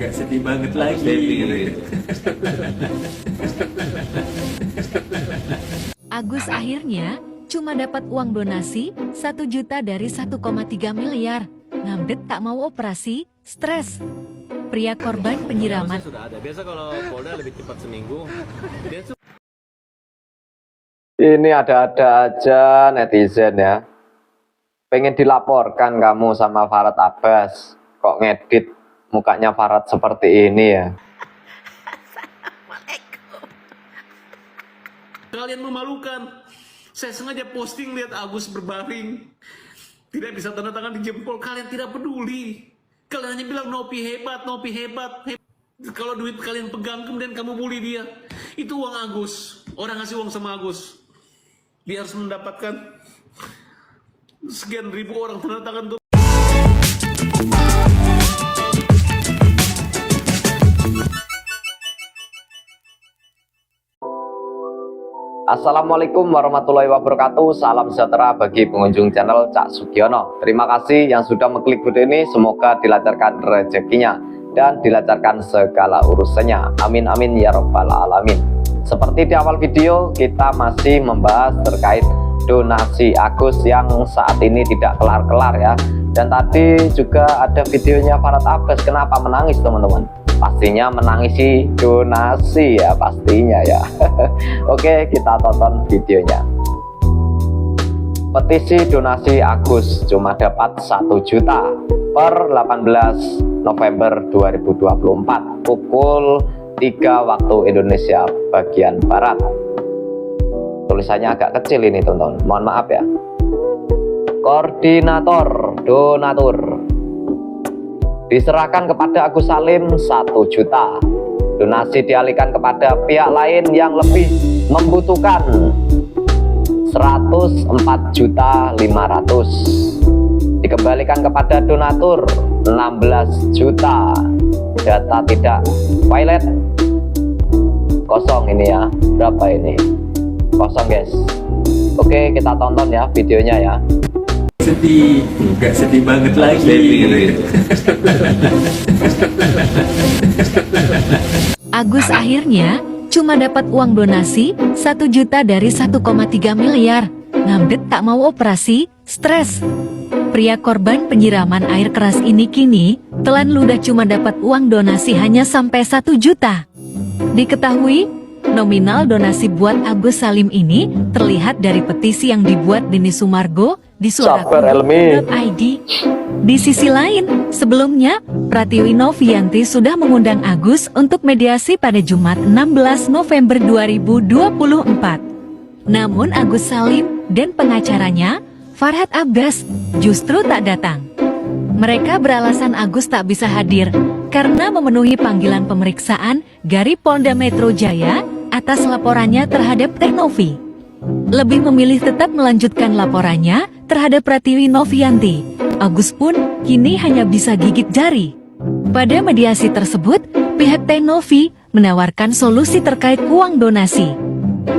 Gak sedih banget lagi. Agus akhirnya cuma dapat uang donasi 1 juta dari 1,3 miliar. Ngamdet tak mau operasi, stres. Pria korban penyiraman. Sudah ada. Biasa kalau Polda lebih cepat seminggu. Ini ada-ada aja netizen ya. Pengen dilaporkan kamu sama Farhad Abbas. Kok ngedit mukanya Farhad seperti ini ya? Kalian memalukan. Saya sengaja posting lihat Agus berbaring. Tidak bisa tanda tangan di jempol. Kalian tidak peduli. Kalian hanya bilang Nopi hebat, Nopi hebat. Kalau duit kalian pegang kemudian kamu bully dia. Itu uang Agus. Orang ngasih uang sama Agus. Dia harus mendapatkan sekian ribu orang tanda tangan tuh. Assalamualaikum warahmatullahi wabarakatuh. Salam sejahtera bagi pengunjung channel Cak Sugiono. Terima kasih yang sudah mengklik video ini. Semoga dilancarkan rezekinya dan dilancarkan segala urusannya. Amin amin ya robbal alamin. Seperti di awal video, kita masih membahas terkait donasi Agus yang saat ini tidak kelar-kelar ya. Dan tadi juga ada videonya Farhad Abbas. Kenapa menangis teman-teman? Pastinya menangisi donasi ya, pastinya ya. Oke, kita tonton videonya. Petisi donasi Agus cuma dapat 1 juta per 18 November 2024 pukul 3 waktu Indonesia bagian Barat. Tulisannya agak kecil ini tonton, mohon maaf ya. Koordinator donatur diserahkan kepada Agus Salim 1 juta. Donasi dialihkan kepada pihak lain yang lebih membutuhkan 104.500.000. Dikembalikan kepada donatur 16 juta. Data tidak valid. Kosong ini ya. Berapa ini? Kosong guys. Oke, kita tonton ya videonya ya. Sedih, gak sedih banget lagi. Agus akhirnya cuma dapat uang donasi 1 juta dari 1,3 miliar. Ngamdet tak mau operasi, stres. Pria korban penyiraman air keras ini kini telan ludah cuma dapat uang donasi hanya sampai 1 juta. Diketahui, nominal donasi buat Agus Salim ini terlihat dari petisi yang dibuat Denny Sumargo di suaraku.id. Di sisi lain, sebelumnya Pratiwi Novianti sudah mengundang Agus untuk mediasi pada Jumat 16 November 2024. Namun Agus Salim dan pengacaranya, Farhad Abbas, justru tak datang. Mereka beralasan Agus tak bisa hadir karena memenuhi panggilan pemeriksaan dari Polda Metro Jaya atas laporannya terhadap Teh Novi. Lebih memilih tetap melanjutkan laporannya terhadap Pratiwi Novianti. Agus pun kini hanya bisa gigit jari. Pada mediasi tersebut, pihak Teh Novi menawarkan solusi terkait uang donasi.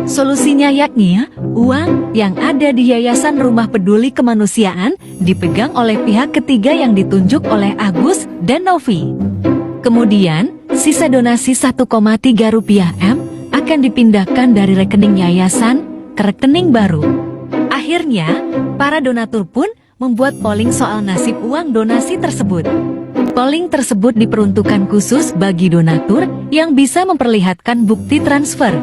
Solusinya yakni uang yang ada di Yayasan Rumah Peduli Kemanusiaan dipegang oleh pihak ketiga yang ditunjuk oleh Agus dan Novi. Kemudian, sisa donasi 1,3 rupiah M akan dipindahkan dari rekening yayasan ke rekening baru. Akhirnya, para donatur pun membuat polling soal nasib uang donasi tersebut. Polling tersebut diperuntukkan khusus bagi donatur yang bisa memperlihatkan bukti transfer.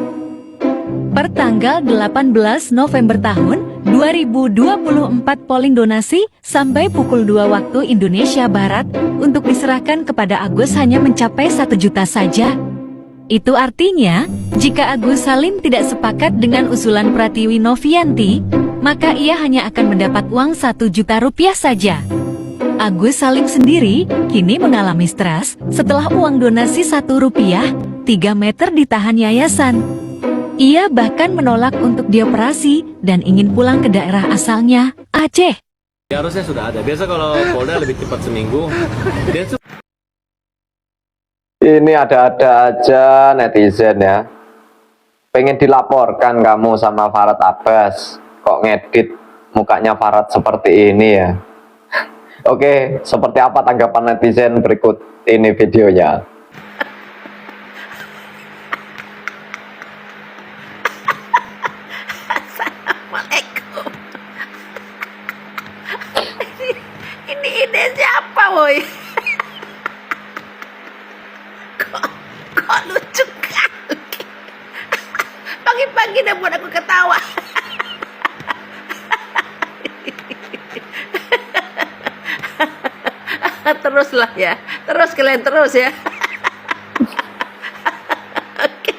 Per tanggal 18 November tahun 2024 polling donasi sampai pukul 2 waktu Indonesia Barat untuk diserahkan kepada Agus hanya mencapai 1 juta saja. Itu artinya, jika Agus Salim tidak sepakat dengan usulan Pratiwi Novianti, maka ia hanya akan mendapat uang 1 juta rupiah saja. Agus Salim sendiri kini mengalami stres setelah uang donasi 1 rupiah 3 meter ditahan yayasan. Ia bahkan menolak untuk dioperasi dan ingin pulang ke daerah asalnya, Aceh. Ya, harusnya sudah ada. Biasa kalau Polda lebih cepat seminggu. Ini ada-ada aja netizen ya. Pengen dilaporkan kamu sama Farhad Abbas. Kok ngedit mukanya Farhad seperti ini ya? Oke, seperti apa tanggapan netizen berikut ini videonya? Assalamualaikum. Ini ide siapa, woi? Kok lucu kali. Pagi-pagi udah buat aku ketawa. Teruslah ya, terus kalian terus ya. Oke.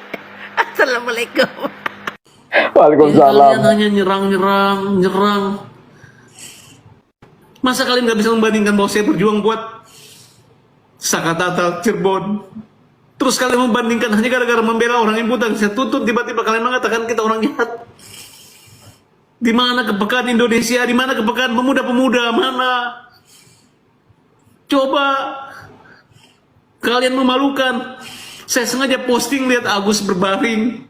Assalamualaikum. Waalaikumsalam. Kalian hanya nyerang. Masa kalian nggak bisa membandingkan bahwa saya berjuang buat Sakatata Cirebon? Terus kalian membandingkan hanya gara-gara membela orang yang buta saya tutup, tiba-tiba kalian mengatakan kita orang jahat. Di mana kepekaan Indonesia? Di mana kepekaan pemuda-pemuda? Mana? Coba kalian memalukan. Saya sengaja posting lihat Agus berbaring,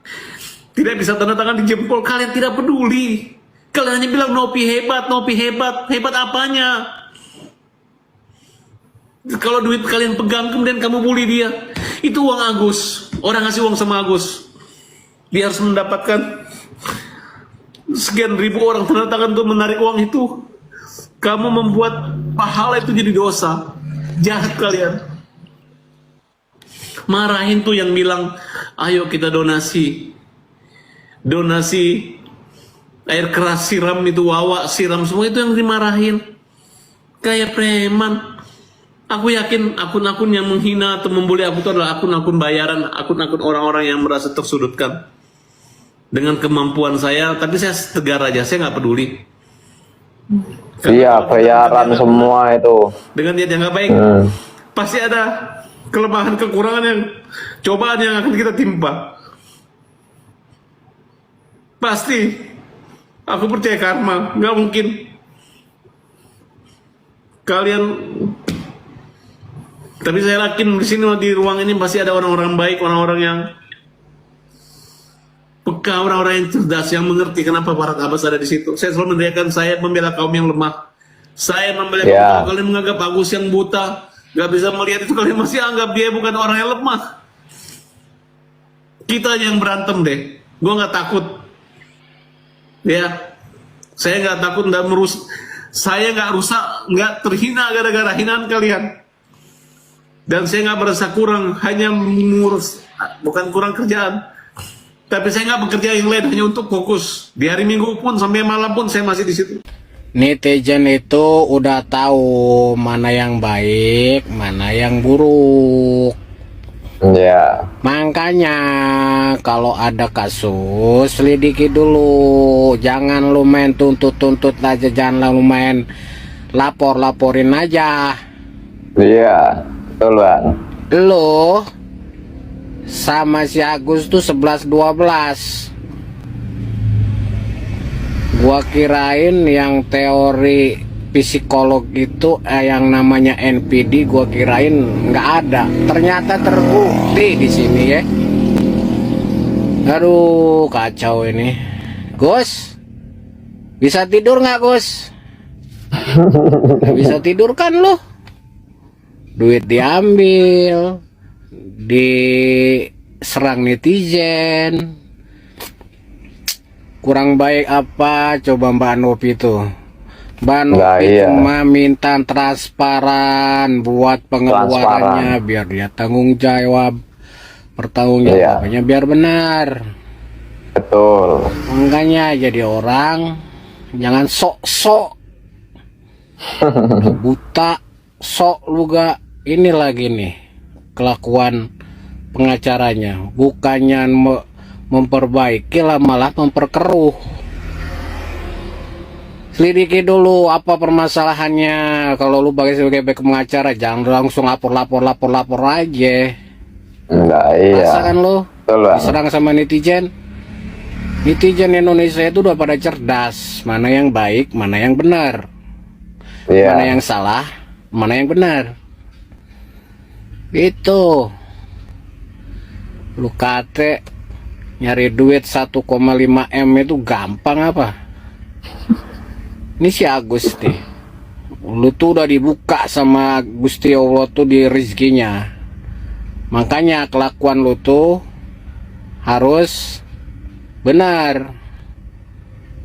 tidak bisa tanda tangan di jempol. Kalian tidak peduli. Kalian hanya bilang Nopi hebat. Hebat apanya? Kalau duit kalian pegang kemudian kamu bully dia, itu uang Agus. Orang ngasih uang sama Agus, dia harus mendapatkan sekian ribu orang tanda tangan untuk menarik uang itu. Kamu membuat pahala itu jadi dosa. Jahat kalian. Marahin tuh yang bilang ayo kita donasi air keras, siram itu, wawa siram, semua itu yang dimarahin. Kayak preman. Aku yakin akun-akun yang menghina atau membuli aku itu adalah akun-akun bayaran, akun-akun orang-orang yang merasa tersudutkan dengan kemampuan saya. Tapi saya tegar aja, saya nggak peduli. Iya, bayaran semua itu. Dengan niat yang nggak baik, pasti ada kelemahan, kekurangan, yang cobaan yang akan kita timpa. Pasti. Aku percaya karma, nggak mungkin kalian. Tapi saya yakin di sini, di ruang ini pasti ada orang-orang baik, orang-orang yang peka, orang-orang yang cerdas, yang mengerti kenapa Farhad Abbas ada di situ. Saya selalu meneriakan, saya membela kaum yang lemah. Saya membela kaum, kalian menganggap Agus yang buta, nggak bisa melihat itu, kalian masih anggap dia bukan orang yang lemah. Kita aja yang berantem deh. Gue nggak takut. Ya, saya nggak takut, saya nggak rusak, nggak terhina gara-gara hinaan kalian. Dan saya nggak merasa kurang, hanya mengurus, bukan kurang kerjaan. Tapi saya nggak bekerja yang lain, hanya untuk fokus. Di hari Minggu pun sampai malam pun saya masih di situ. Netizen itu udah tahu mana yang baik, mana yang buruk. Ya. Makanya kalau ada kasus selidiki dulu, jangan lu main tuntut-tuntut aja, jangan lu main laporin aja. Iya, betul Bang. Lu sama si Agus tuh 11-12. Gua kirain yang teori psikolog itu yang namanya NPD, gua kirain nggak ada, ternyata terbukti di sini ya. Aduh, kacau ini. Gus, bisa tidur nggak Gus? Bisa tidur kan lo? Duit diambil, diserang netizen. Kurang baik apa coba Mbak Nopi itu? Mbak Nopi cuma minta transparan buat pengeluarannya, biar dia tanggung jawab, pertanggungjawabannya biar benar. Betul. Makanya jadi orang jangan sok-sok buta, sok lu gak. Ini lagi nih kelakuan pengacaranya, bukannya memperbaiki lah malah memperkeruh. Selidiki dulu apa permasalahannya. Kalau lu sebagai pengacara jangan langsung lapor aja. Enggak, iya. Masa kan lu betul, diserang sama netizen. Netizen Indonesia itu udah pada cerdas, mana yang baik, mana yang benar, mana yang salah, mana yang benar. Itu lu kate nyari duit 1,5 M itu gampang apa? Ini si Agus nih lu tuh udah dibuka sama Gusti Allah tuh di rezekinya. Makanya kelakuan lu tuh harus benar.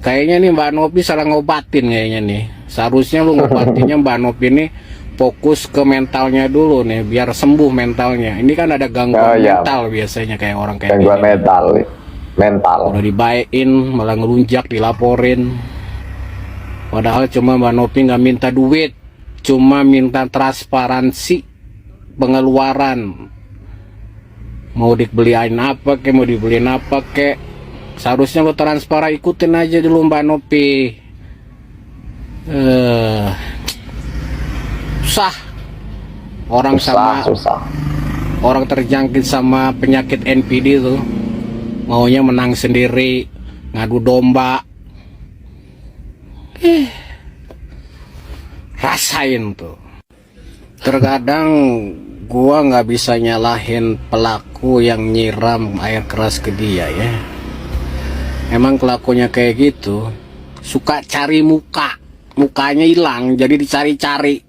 Kayaknya nih Mbak Novi salah ngobatin kayaknya nih. Seharusnya lu ngobatinnya Mbak Novi nih fokus ke mentalnya dulu nih, biar sembuh mentalnya. Ini kan ada gangguan mental biasanya kayak orang kayak gangguan mental. Udah dibayain malah ngelunjak, dilaporin. Padahal cuma Mbak Novi nggak minta duit, cuma minta transparansi pengeluaran. Mau dibeliin apa kek, mau dibeliin apa kek, seharusnya lo transparan, ikutin aja dulu Mbak Novi. Susah. Orang susah. Orang terjangkit sama penyakit NPD tuh maunya menang sendiri, ngadu domba. Rasain tuh. Terkadang gua nggak bisa nyalahin pelaku yang nyiram air keras ke dia ya. Emang kelakunya kayak gitu, suka cari mukanya hilang jadi dicari-cari.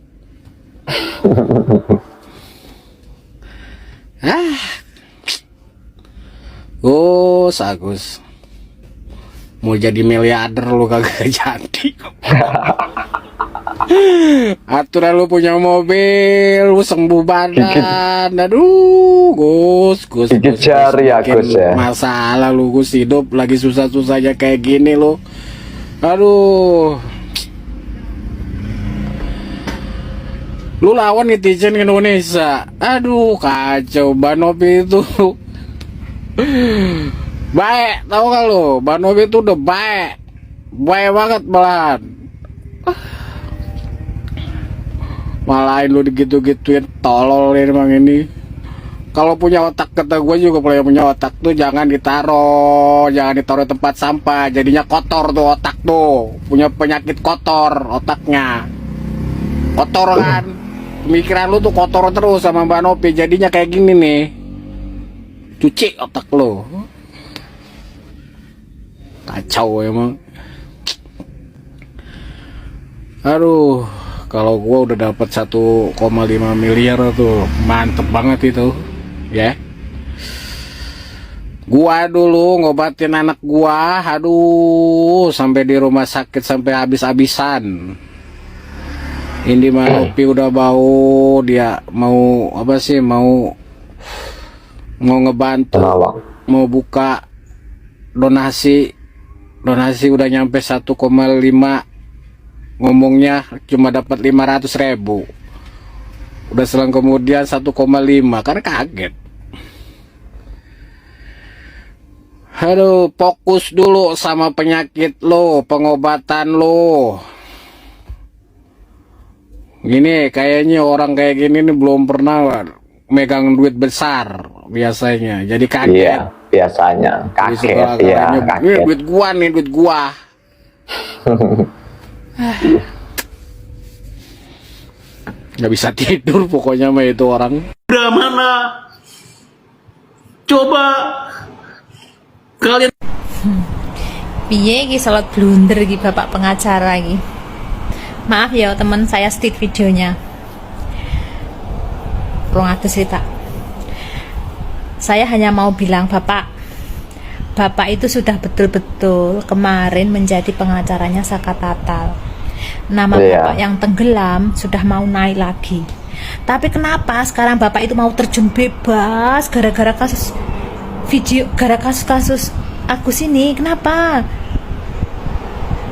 Agus mau jadi miliarder lu kagak jadi. Aturan lu punya mobil, lu sembuh badan. Aduh, Gus jari ya Gus ya. Masalah lu Gus, hidup lagi susah-susahnya kayak gini lu. Aduh. Lu lawan netizen Indonesia. Aduh, kacau. Mbak Novi itu baik, tahu gak lu? Mbak Novi itu udah baik banget malahan. Malahin lu digitu-gituin, tolol ini emang ini. Kalau punya otak, kata gue juga, kalau yang punya otak tuh jangan ditaruh di tempat sampah, jadinya kotor tuh otak tuh, punya penyakit kotor otaknya, kotor kan, pemikiran lu tuh kotor terus sama Mbak Novi, jadinya kayak gini nih, cuci otak lu, kacau emang. Aduh, kalau gua udah dapat 1,5 miliar tuh mantep banget itu ya. Gua dulu ngobatin anak gua, aduh, sampai di rumah sakit sampai habis-habisan. Ini Mbak Novi udah bau, dia mau apa sih, mau ngebantu, mau buka donasi udah nyampe 1,5, ngomongnya cuma dapat 500.000. Udah selang kemudian 1,5, karena kaget. Aduh, fokus dulu sama penyakit lo, pengobatan lo. Gini, kayaknya orang kayak gini nih belum pernah megang duit besar biasanya, jadi kaget. Iya, biasanya kaget ya, kaget. Duit gua nih, duit gua. Nggak bisa tidur pokoknya mah itu orang. Udah mana? Coba kalian piye iki salat blunder iki bapak pengacara iki. Maaf ya teman saya stit videonya. Pak. Saya hanya mau bilang Bapak itu sudah betul-betul kemarin menjadi pengacaranya Saka Tatal. Nama Bapak yang tenggelam sudah mau naik lagi. Tapi kenapa sekarang Bapak itu mau terjun bebas gara-gara kasus video, gara-gara kasus Agus ini? Kenapa?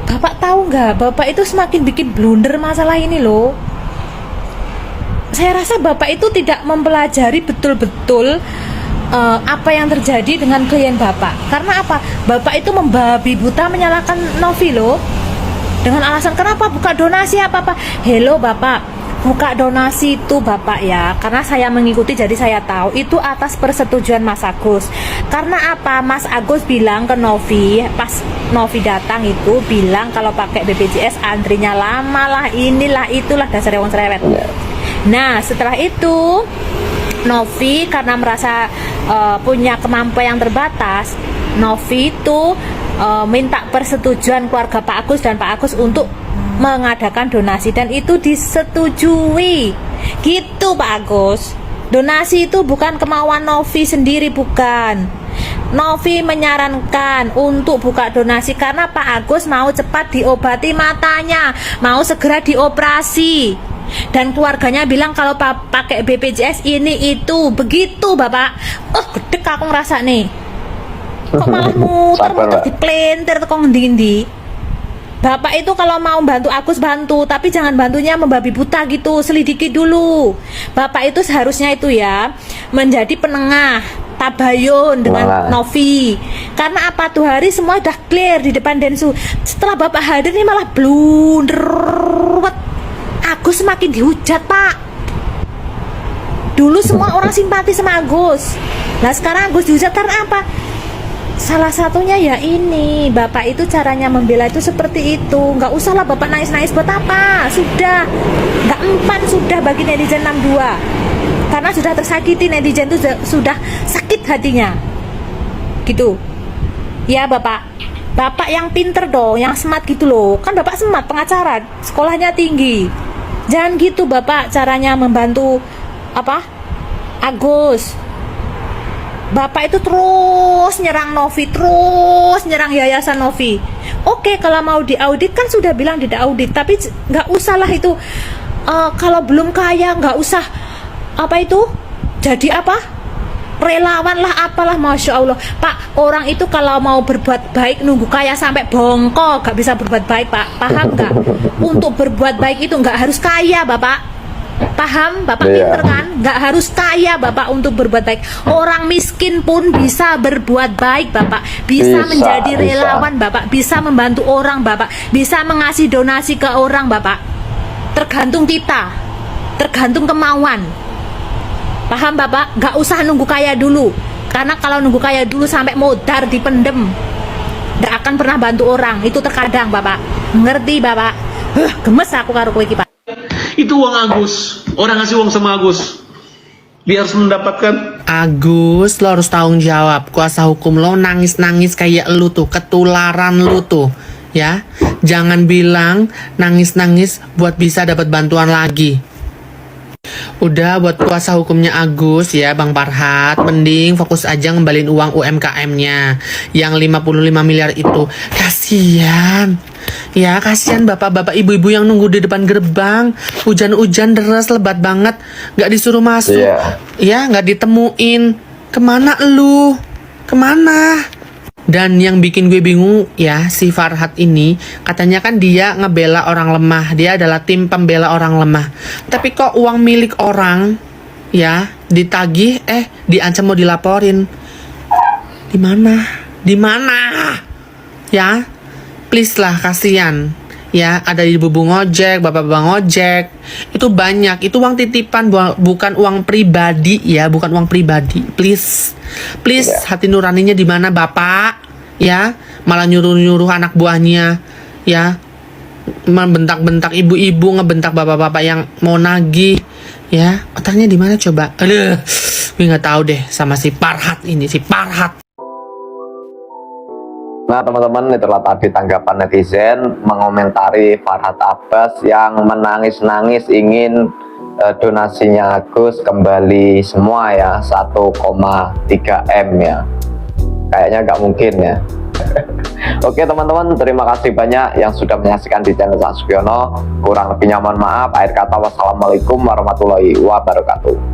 Bapak tahu nggak? Bapak itu semakin bikin blunder masalah ini loh. Saya rasa Bapak itu tidak mempelajari betul-betul apa yang terjadi dengan klien Bapak. Karena apa? Bapak itu membabi buta menyalahkan Novi loh. Dengan alasan kenapa buka donasi apa-apa. Hello Bapak, buka donasi itu Bapak ya, karena saya mengikuti jadi saya tahu itu atas persetujuan Mas Agus. Karena apa? Mas Agus bilang ke Novi, pas Novi datang itu bilang kalau pakai BPJS antrinya lama lah, inilah itulah, dasar wong cerewet. Nah setelah itu Novi karena merasa punya kemampuan yang terbatas, Novi itu minta persetujuan keluarga Pak Agus dan Pak Agus untuk mengadakan donasi dan itu disetujui. Gitu Pak Agus. Donasi itu bukan kemauan Novi sendiri, bukan. Novi menyarankan untuk buka donasi karena Pak Agus mau cepat diobati matanya, mau segera dioperasi. Dan keluarganya bilang kalau pakai BPJS ini itu begitu Bapak. Oh gedek aku ngerasa nih. Kok malah muter-muter di plenter kok ngendi-ngendi. Bapak itu kalau mau bantu Agus bantu, tapi jangan bantunya membabi buta gitu, selidiki dulu. Bapak itu seharusnya itu ya menjadi penengah, tabayun dengan Novi. Karena apa tuh hari semua udah clear di depan Densu. Setelah Bapak hadir nih malah blunder. Agus semakin dihujat Pak. Dulu semua orang simpati sama Agus. Nah sekarang Agus dihujat karena apa? Salah satunya ya ini, Bapak itu caranya membela itu seperti itu. Nggak usahlah Bapak nangis-nangis buat apa. Sudah, nggak empan sudah bagi netizen 62. Karena sudah tersakiti, netizen itu sudah sakit hatinya. Gitu. Ya Bapak. Bapak yang pinter dong, yang smart gitu loh. Kan Bapak smart, pengacara, sekolahnya tinggi. Jangan gitu Bapak caranya membantu apa? Agus. Bapak itu terus nyerang Novi, terus nyerang yayasan Novi. Oke, kalau mau diaudit kan sudah bilang tidak audit, tapi nggak usah lah itu. Kalau belum kaya nggak usah apa itu jadi apa? Relawan lah apalah, masya Allah. Pak, orang itu kalau mau berbuat baik nunggu kaya sampai bongkok nggak bisa berbuat baik Pak. Paham nggak? Untuk berbuat baik itu nggak harus kaya Bapak. Paham Bapak pinter kan? Nggak harus kaya Bapak untuk berbuat baik. Orang miskin pun bisa berbuat baik Bapak. Bisa menjadi relawan Bapak. Bisa membantu orang Bapak. Bisa mengasih donasi ke orang Bapak. Tergantung kita. Tergantung kemauan. Paham Bapak? Nggak usah nunggu kaya dulu. Karena kalau nunggu kaya dulu sampai modar dipendem, nggak akan pernah bantu orang. Itu terkadang Bapak. Ngerti Bapak? Gemes aku karo kowe iki Pak. Itu uang Agus. Orang ngasih uang sama Agus. Dia harus mendapatkan. Agus, lo harus tanggung jawab. Kuasa hukum lo nangis-nangis kayak lu tuh, ketularan lu tuh. Ya, jangan bilang nangis-nangis buat bisa dapat bantuan lagi. Udah buat kuasa hukumnya Agus ya Bang Farhat, mending fokus aja ngembalin uang UMKM-nya yang 55 miliar itu. Kasian. Ya kasihan bapak-bapak ibu-ibu yang nunggu di depan gerbang. Hujan-hujan deras lebat banget, gak disuruh masuk. Ya gak ditemuin. Kemana lu? Kemana? Dan yang bikin gue bingung ya, si Farhat ini katanya kan dia ngebela orang lemah. Dia adalah tim pembela orang lemah. Tapi kok uang milik orang ya ditagih, diancam mau dilaporin. Di mana? Di mana? Ya, please lah, kasihan. Ya, ada ibu-ibu ngojek, bapak-bapak ngojek. Itu banyak, itu uang titipan, bukan uang pribadi ya, bukan uang pribadi. Please, hati nuraninya di mana Bapak? Ya, malah nyuruh-nyuruh anak buahnya, ya, membentak-bentak ibu-ibu, ngebentak bapak-bapak yang mau nagih. Ya, otaknya di mana coba? Aduh, gue nggak tahu deh sama si Farhat ini, si Farhat. Nah teman-teman, itulah tadi tanggapan netizen mengomentari Farhat Abbas yang menangis-nangis ingin donasinya Agus kembali semua ya, 1,3 M ya. Kayaknya nggak mungkin ya. Oke teman-teman, terima kasih banyak yang sudah menyaksikan di channel Cak Sugiono. Kurang lebihnya mohon maaf. Akhir kata, wassalamualaikum warahmatullahi wabarakatuh.